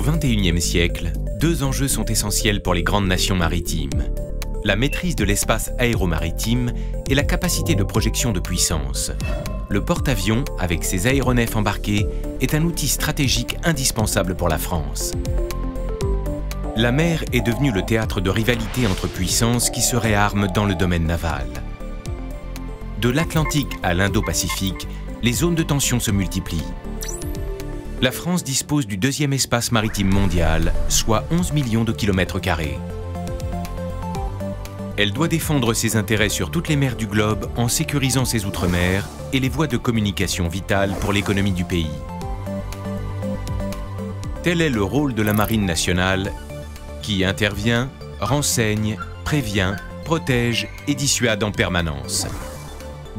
Au XXIe siècle, deux enjeux sont essentiels pour les grandes nations maritimes: la maîtrise de l'espace aéromaritime et la capacité de projection de puissance. Le porte-avions, avec ses aéronefs embarqués, est un outil stratégique indispensable pour la France. La mer est devenue le théâtre de rivalité entre puissances qui se réarment dans le domaine naval. De l'Atlantique à l'Indo-Pacifique, les zones de tension se multiplient. La France dispose du deuxième espace maritime mondial, soit 11 millions de kilomètres carrés. Elle doit défendre ses intérêts sur toutes les mers du globe en sécurisant ses outre-mer et les voies de communication vitales pour l'économie du pays. Tel est le rôle de la Marine nationale qui intervient, renseigne, prévient, protège et dissuade en permanence.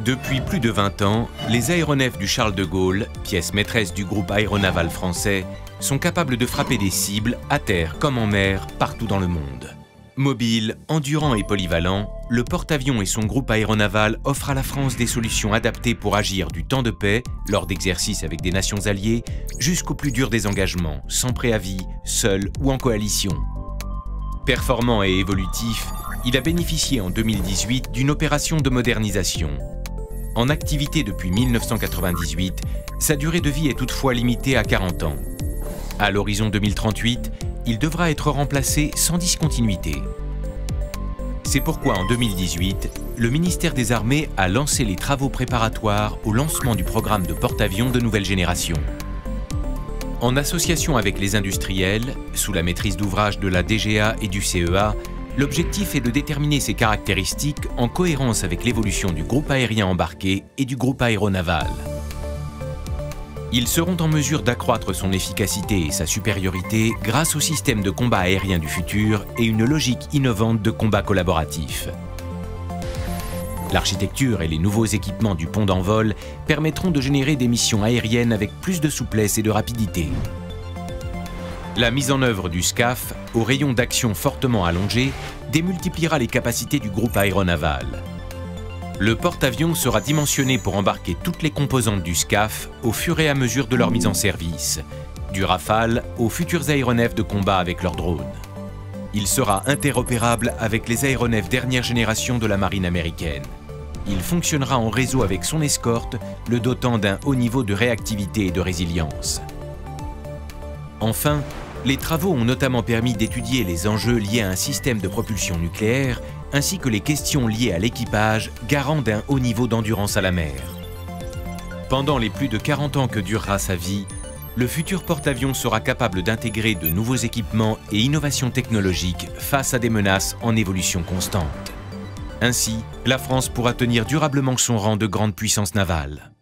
Depuis plus de 20 ans, les aéronefs du Charles de Gaulle, pièce maîtresse du groupe aéronaval français, sont capables de frapper des cibles, à terre comme en mer, partout dans le monde. Mobile, endurant et polyvalent, le porte-avions et son groupe aéronaval offrent à la France des solutions adaptées pour agir du temps de paix, lors d'exercices avec des nations alliées, jusqu'au plus dur des engagements, sans préavis, seul ou en coalition. Performant et évolutif, il a bénéficié en 2018 d'une opération de modernisation. En activité depuis 1998, sa durée de vie est toutefois limitée à 40 ans. À l'horizon 2038, il devra être remplacé sans discontinuité. C'est pourquoi en 2018, le ministère des Armées a lancé les travaux préparatoires au lancement du programme de porte-avions de nouvelle génération. En association avec les industriels, sous la maîtrise d'ouvrage de la DGA et du CEA, l'objectif est de déterminer ses caractéristiques en cohérence avec l'évolution du groupe aérien embarqué et du groupe aéronaval. Ils seront en mesure d'accroître son efficacité et sa supériorité grâce au système de combat aérien du futur et une logique innovante de combat collaboratif. L'architecture et les nouveaux équipements du pont d'envol permettront de générer des missions aériennes avec plus de souplesse et de rapidité. La mise en œuvre du SCAF, au rayon d'action fortement allongé, démultipliera les capacités du groupe aéronaval. Le porte-avions sera dimensionné pour embarquer toutes les composantes du SCAF au fur et à mesure de leur mise en service, du Rafale aux futurs aéronefs de combat avec leurs drones. Il sera interopérable avec les aéronefs dernière génération de la marine américaine. Il fonctionnera en réseau avec son escorte, le dotant d'un haut niveau de réactivité et de résilience. Enfin, les travaux ont notamment permis d'étudier les enjeux liés à un système de propulsion nucléaire, ainsi que les questions liées à l'équipage, garant d'un haut niveau d'endurance à la mer. Pendant les plus de 40 ans que durera sa vie, le futur porte-avions sera capable d'intégrer de nouveaux équipements et innovations technologiques face à des menaces en évolution constante. Ainsi, la France pourra tenir durablement son rang de grande puissance navale.